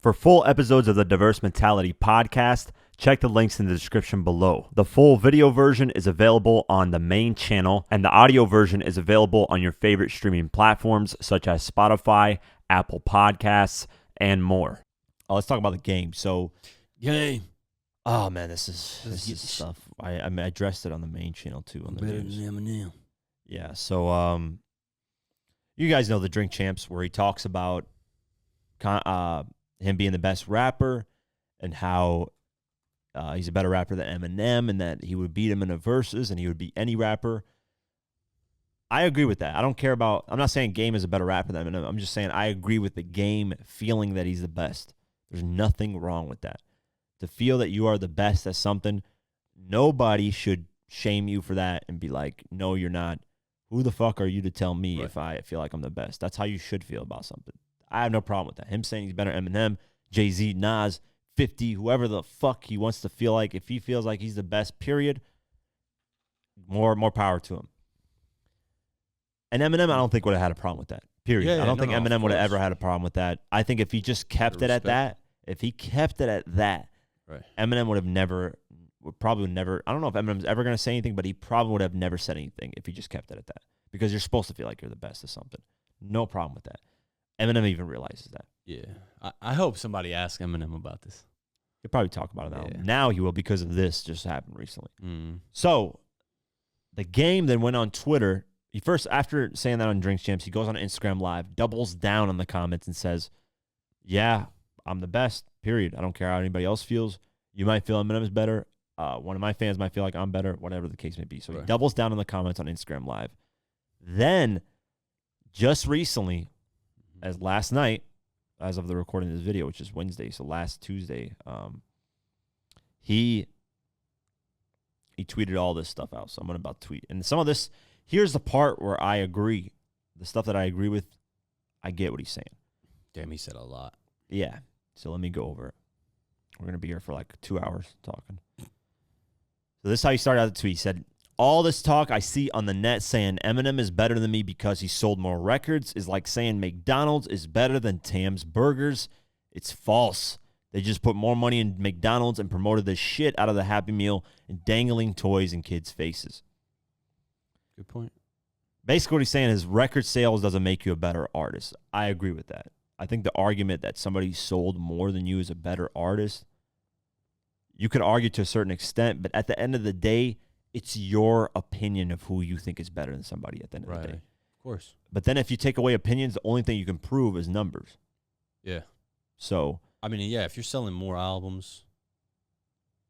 For full episodes of the Diverse Mentality podcast, check the links in the description below. The full video version is available on the main channel, and the audio version is available on your favorite streaming platforms such as Spotify, Apple Podcasts, and more. Let's talk about the game. So, Game. oh man, this is stuff. I addressed it on the main channel too. On the Better news. than Eminem. Yeah. So, you guys know the Drink Champs, where he talks about him being the best rapper and how he's a better rapper than Eminem and that he would beat him in the verses and he would beat any rapper. I agree with that. I don't care about, I'm not saying Game is a better rapper than Eminem. I'm just saying I agree with the Game feeling that he's the best. There's nothing wrong with that. To feel that you are the best at something, nobody should shame you for that and be like, no, you're not. Who the fuck are you to tell me if I feel like I'm the best? That's how you should feel about something. I have no problem with that. Him saying he's better than Eminem, Jay-Z, Nas, 50, whoever the fuck he wants to feel like. If he feels like he's the best, period, more power to him. And Eminem, I don't think would have had a problem with that, period. Yeah, I don't think Eminem would have ever course. had a problem with that. I think if he just kept it at that, Right. Eminem would probably never, I don't know if Eminem's ever going to say anything, but he probably would have never said anything if he just kept it at that. Because you're supposed to feel like you're the best at something. No problem with that. Eminem even realizes that. Yeah. I hope somebody asks Eminem about this. He'll probably talk about it now. Yeah. Now he will, because of this just happened recently. Mm. So the Game then went on Twitter. He first, after saying that on Drinks Champs, he goes on Instagram Live, doubles down on the comments and says, yeah, I'm the best, period. I don't care how anybody else feels. You might feel Eminem's better. One of my fans might feel like I'm better, whatever the case may be. So he doubles down on the comments on Instagram Live. Then, just recently, as last night, as of the recording of this video, which is Wednesday, so last Tuesday, he tweeted all this stuff out. So I'm about to tweet. And some of this, here's the part where I agree. The stuff that I agree with, I get what he's saying. Damn, he said a lot. Yeah. So let me go over it. We're going to be here for like 2 hours talking. So this is how he started out the tweet. He said, all this talk I see on the net saying Eminem is better than me because he sold more records is like saying McDonald's is better than Tam's Burgers. It's false. They just put more money in McDonald's and promoted the shit out of the Happy Meal and dangling toys in kids' faces. Good point. Basically what he's saying is record sales doesn't make you a better artist. I agree with that. I think the argument that somebody sold more than you is a better artist, you could argue to a certain extent, but at the end of the day, it's your opinion of who you think is better than somebody at the end of the day. Of course. But then if you take away opinions, the only thing you can prove is numbers. Yeah. So, I mean, yeah, if you're selling more albums,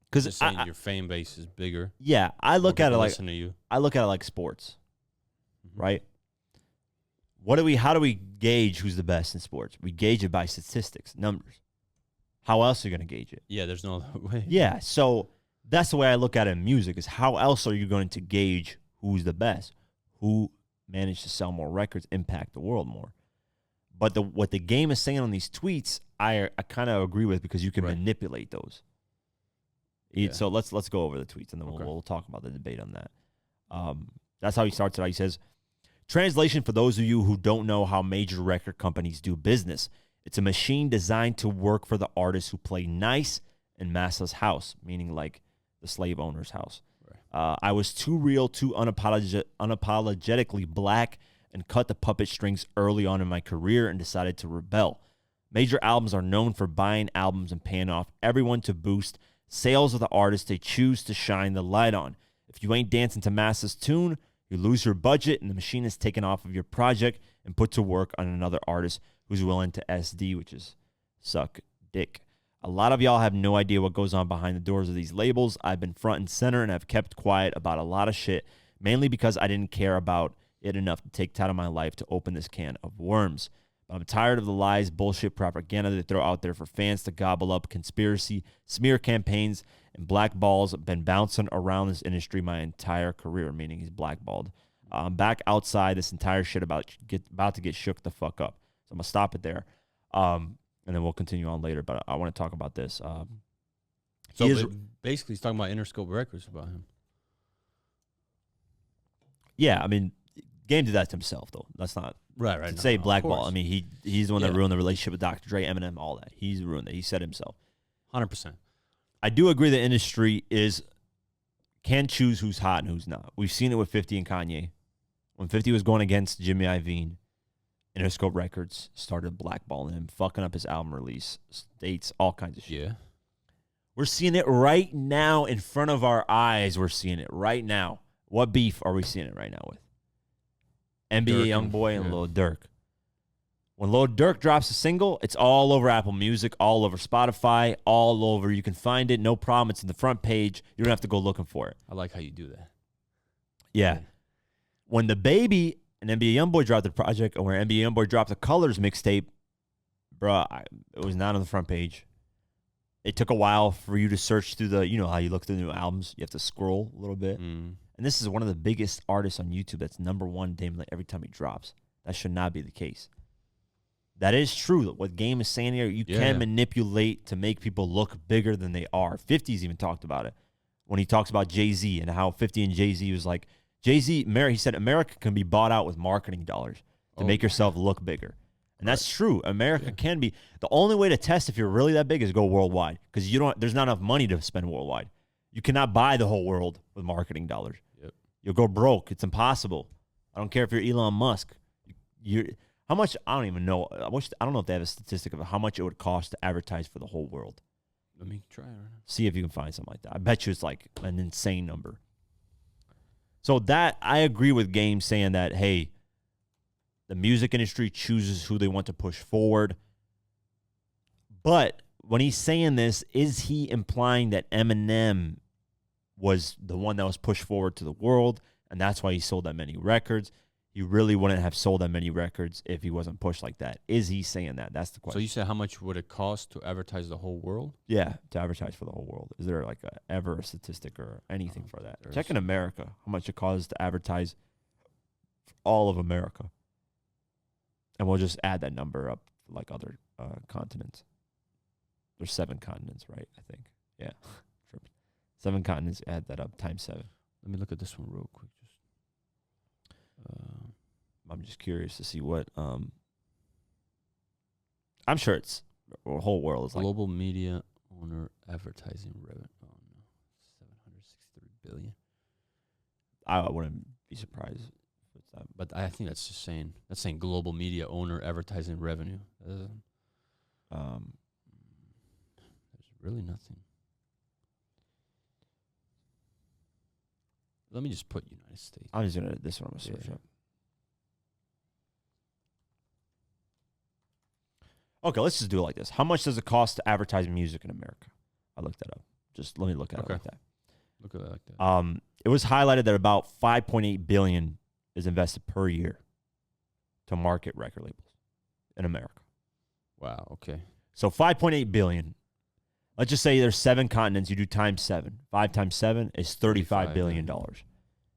because your fan base is bigger. Yeah, I look at it like listen to you. I look at it like sports, Mm-hmm. right? How do we gauge who's the best in sports? We gauge it by statistics, numbers. How else are you going to gauge it? Yeah, there's no other way. Yeah, so that's the way I look at it in music, is how else are you going to gauge who's the best? Who managed to sell more records, impact the world more? But what the Game is saying on these tweets, I kind of agree with, because you can manipulate those. Yeah. So let's go over the tweets, and then we'll talk about the debate on that. That's how he starts it out. He says, translation for those of you who don't know how major record companies do business. It's a machine designed to work for the artists who play nice in Massa's house, meaning like the slave owner's house. Right. I was too real, too unapologetically black, and cut the puppet strings early on in my career and decided to rebel. Major albums are known for buying albums and paying off everyone to boost sales of the artist they choose to shine the light on. If you ain't dancing to Massa's tune, you lose your budget and the machine is taken off of your project and put to work on another artist who's willing to SD, which is suck dick. A lot of y'all have no idea what goes on behind the doors of these labels. I've been front and center and have kept quiet about a lot of shit, mainly because I didn't care about it enough to take time of my life to open this can of worms. But I'm tired of the lies, bullshit, propaganda they throw out there for fans to gobble up. Conspiracy, smear campaigns, and blackballs have been bouncing around this industry my entire career, meaning he's blackballed. I'm back outside this entire shit about to get shook the fuck up. So I'm going to stop it there. And then we'll continue on later. But I want to talk about this. Basically, he's talking about Interscope Records about him. Yeah, I mean, Game did that to himself, though. That's not Right. to No, say of blackball. course. I mean, he's the one that Yeah. ruined the relationship with Dr. Dre, Eminem, all that. He's ruined it. He said himself. 100%. I do agree the industry can choose who's hot and who's not. We've seen it with 50 and Kanye. When 50 was going against Jimmy Iovine, Interscope Records started blackballing him, fucking up his album release dates, all kinds of shit. Yeah. We're seeing it right now in front of our eyes. We're seeing it right now. What beef are we seeing it right now with? NBA YoungBoy and Lil Durk. When Lil Durk drops a single, it's all over Apple Music, all over Spotify, all over. You can find it, no problem. It's in the front page. You don't have to go looking for it. I like how you do that. Yeah. When the Baby and NBA YoungBoy dropped the project, or when NBA YoungBoy dropped the Colors mixtape, bro, it was not on the front page. It took a while for you to search through the, you know how you look through the new albums. You have to scroll a little bit. Mm. And this is one of the biggest artists on YouTube that's #1 damn every time he drops. That should not be the case. That is true. What Game is saying here, you can manipulate to make people look bigger than they are. 50's even talked about it when he talks about Jay-Z and how 50 and Jay-Z was like, Jay-Z, he said America can be bought out with marketing dollars to make yourself look bigger. And that's true. America can be. The only way to test if you're really that big is go worldwide, because there's not enough money to spend worldwide. You cannot buy the whole world with marketing dollars. Yep. You'll go broke. It's impossible. I don't care if you're Elon Musk. How much? I don't even know. I don't know if they have a statistic of how much it would cost to advertise for the whole world. Let me try it right now. See if you can find something like that. I bet you it's like an insane number. So that, I agree with Game saying that, hey, the music industry chooses who they want to push forward. But when he's saying this, is he implying that Eminem was the one that was pushed forward to the world, and that's why he sold that many records? He really wouldn't have sold that many records if he wasn't pushed like that. Is he saying that? That's the question. So you said how much would it cost to advertise the whole world? Yeah, to advertise for the whole world. Is there like ever a statistic or anything for that? Check in America, how much it costs to advertise for all of America. And we'll just add that number up for like other continents. There's 7 continents, right? I think. Yeah. 7 continents, add that up, times 7. Let me look at this one real quick. I'm just curious to see what I'm sure it's the whole world is like global media owner advertising revenue. Oh no, 763 billion. I wouldn't be surprised if it's that. But I think that's just saying global media owner advertising revenue. There's really nothing. Let me just put United States. I'm just gonna this one I'm gonna search up. Okay, let's just do it like this. How much does it cost to advertise music in America? I looked that up. Just let me look at it like that. Look at it like that. It was highlighted that about $5.8 billion is invested per year to market record labels in America. Wow. Okay. So $5.8 billion. Let's just say there's 7 continents. You do times 7. 5 times 7 is $35 billion.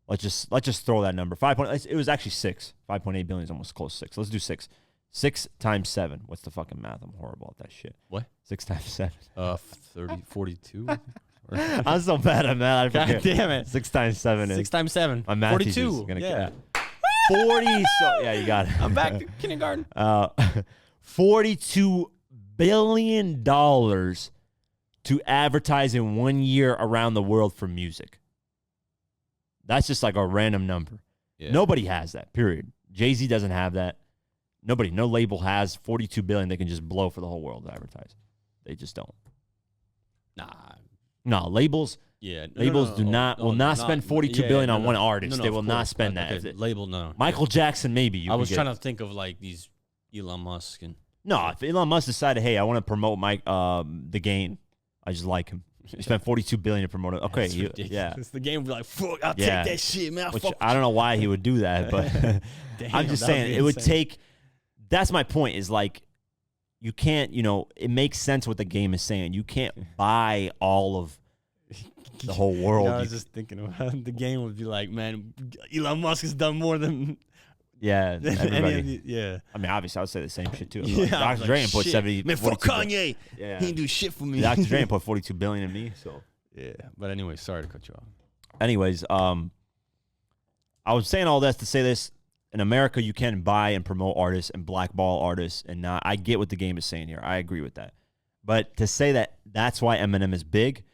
Let's just throw that number. It was actually 6. 5.8 billion is almost close to 6. Let's do 6. 6 times 7. What's the fucking math? I'm horrible at that shit. What? 6 times 7. 42. I'm so bad at math. God damn it. 6 times 7 is 6 times 7. my math 42. teacher's gonna kill 40. So yeah, you got it. I'm back to kindergarten. $42 billion to advertise in 1 year around the world for music. That's just like a random number. Yeah. Nobody has that, period. Jay-Z doesn't have that. No label has $42 billion they can just blow for the whole world to advertise. They just don't. No, labels. Yeah, labels will not spend $42 billion on one artist. They will not spend that. Okay, label, no. Michael Jackson, maybe. I was trying to think of like these Elon Musk and. No, if Elon Musk decided, hey, I want to promote the game, I just like him. You spent $42 billion to promote it. Okay, yeah. The game would be like, fuck, I'll take that shit, man. Which I don't know why he would do that, but I'm just saying it would take. That's my point. Is like, you can't. It makes sense what the game is saying. You can't buy all of the whole world. I was just thinking about the game would be like, man, Elon Musk has done more than. Yeah, everybody. Yeah. I mean, obviously, I would say the same shit too. Yeah, Dr. Dre put 70. Man, fuck Kanye. Yeah. He didn't do shit for me. Dr. Dre put $42 billion in me. So. Yeah, but anyway, sorry to cut you off. Anyways, I was saying all this to say this. in America, you can buy and promote artists and blackball artists, and not. I get what the game is saying here. I agree with that. But to say that that's why Eminem is big,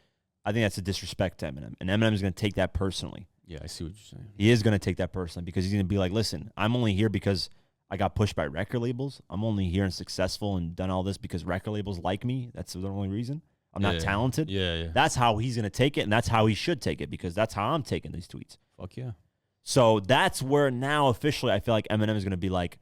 I think that's a disrespect to Eminem. And Eminem is going to take that personally. Yeah, I see what you're saying. He is going to take that personally because he's going to be like, listen, I'm only here because I got pushed by record labels. I'm only here and successful and done all this because record labels like me. That's the only reason. I'm not talented. Yeah. That's how he's going to take it, and that's how he should take it because that's how I'm taking these tweets. Fuck yeah. So that's where now officially I feel like Eminem is going to be like,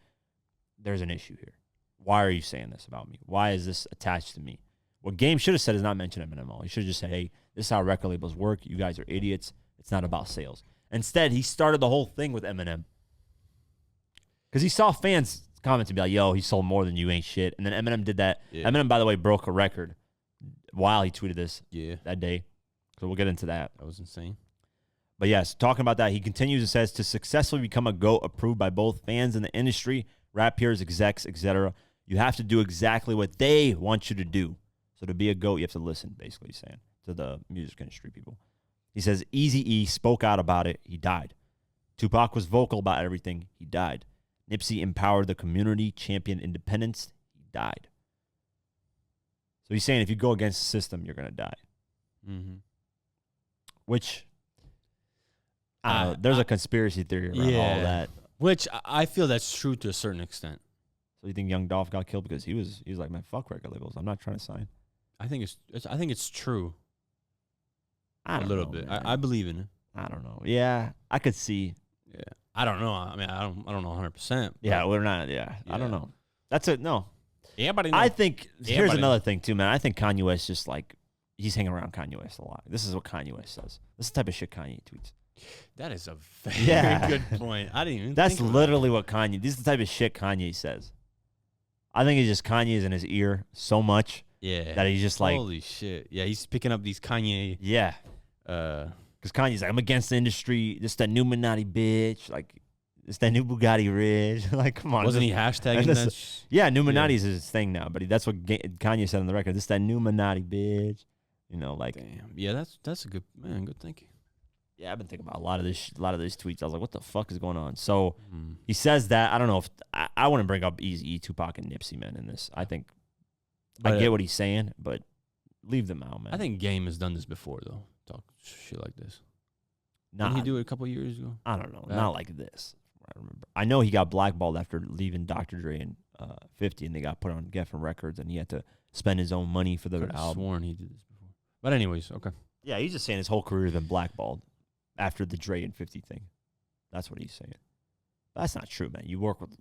there's an issue here. Why are you saying this about me? Why is this attached to me? What Game should have said is not mention Eminem at all. He should have just said, hey, this is how record labels work. You guys are idiots. It's not about sales. Instead, he started the whole thing with Eminem because he saw fans comment to be like, yo, he sold more than you, ain't shit. And then Eminem did that. Yeah. Eminem, by the way, broke a record while he tweeted this that day. So we'll get into that. That was insane. But yes, talking about that, he continues and says, to successfully become a GOAT approved by both fans in the industry, rap peers, execs, etc., you have to do exactly what they want you to do. So to be a GOAT, you have to listen, basically he's saying, to the music industry people. He says, Eazy-E spoke out about it. He died. Tupac was vocal about everything. He died. Nipsey empowered the community, championed independence. He died. So he's saying if you go against the system, you're going to die. Mm-hmm. Which, I don't know, there's a conspiracy theory around all that. Which I feel that's true to a certain extent. So you think Young Dolph got killed because he was like, man, fuck record labels. I'm not trying to sign. I think it's true. I don't a little know, bit. Man. I believe in it. I don't know. Yeah, I could see. Yeah, I don't know. I mean, I don't know 100%. Yeah, we're not. Yeah, I don't know. That's it. No. Yeah, but I think here's another thing too, man. I think Kanye West just like he's hanging around Kanye West a lot. This is what Kanye West says. This is the type of shit Kanye tweets. That is a very good point. I didn't even. That's literally what Kanye. This is the type of shit Kanye says. I think it's just Kanye is in his ear so much. Yeah. That he's just like, holy shit. Yeah, he's picking up these Kanye. Yeah. Because Kanye's like, I'm against the industry. This that new Illuminati bitch. Like, it's that new Bugatti Ridge. Like, come on. Wasn't he hashtagging that? Yeah, new Illuminati is his thing now. But that's what Kanye said on the record. This that new Illuminati bitch. You know, like. Damn. Yeah, that's a good thinking. Yeah, I've been thinking about a lot of these tweets. I was like, what the fuck is going on? So he says that. I don't know if I want to bring up Eazy-E, Tupac, and Nipsey, man, in this. I think I get what he's saying, but leave them out, man. I think Game has done this before, though. Talk shit like this. Didn't he do it a couple years ago? I don't know. Not like this. I remember. I know he got blackballed after leaving Dr. Dre and 50, and they got put on Geffen Records, and he had to spend his own money for the album. I've sworn he did this before. But anyways, okay. Yeah, he's just saying his whole career has been blackballed after the Dre and 50 thing. That's what he's saying. But that's not true, man. You work with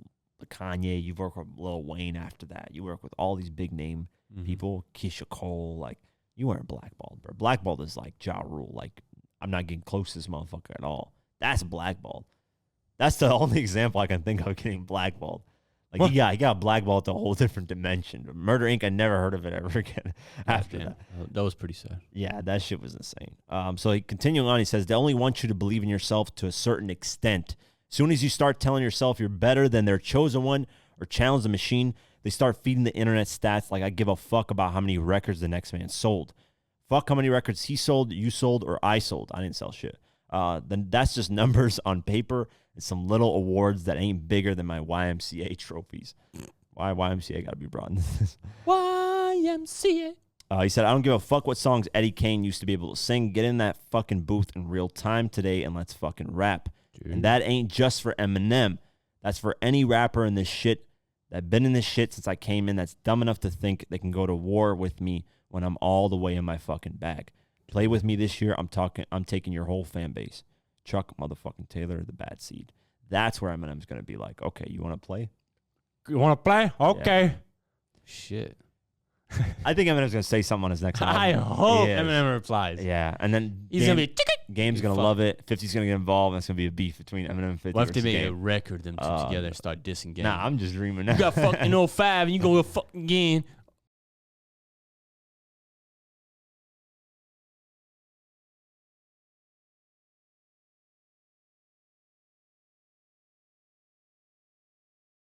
Kanye, you work with Lil Wayne after that. You work with all these big name people, Keisha Cole. Like, you weren't blackballed, bro. Blackballed is like Ja Rule. Like, I'm not getting close to this motherfucker at all. That's blackballed. That's the only example I can think of getting blackballed. Like, he got blackballed to a whole different dimension. Murder Inc., I never heard of it ever again after that. That was pretty sad. Yeah, that shit was insane. So he continuing on, he says, they only want you to believe in yourself to a certain extent. As soon as you start telling yourself you're better than their chosen one or challenge the machine, they start feeding the internet stats like I give a fuck about how many records the next man sold. Fuck how many records he sold, you sold, or I sold. I didn't sell shit. Then that's just numbers on paper and some little awards that ain't bigger than my YMCA trophies. Why YMCA got to be brought in this? YMCA. He said, I don't give a fuck what songs Eddie Kane used to be able to sing. Get in that fucking booth in real time today and let's fucking rap. Dude. And that ain't just for Eminem. That's for any rapper in this shit that been in this shit since I came in that's dumb enough to think they can go to war with me when I'm all the way in my fucking bag. Play with me this year. I'm taking your whole fan base. Chuck motherfucking Taylor, the bad seed. That's where Eminem's going to be like, okay, you want to play? You want to play? Okay. Yeah. Shit. I think Eminem's going to say something on his next album. I hope Eminem replies. Yeah. And then he's going to be... Game's going to love it. 50's going to get involved. And it's going to be a beef between Eminem and 50. We'll have to make a record, them two together and start dissing Game. Nah, I'm just dreaming now. You got fucking 05 and you go to fucking Game.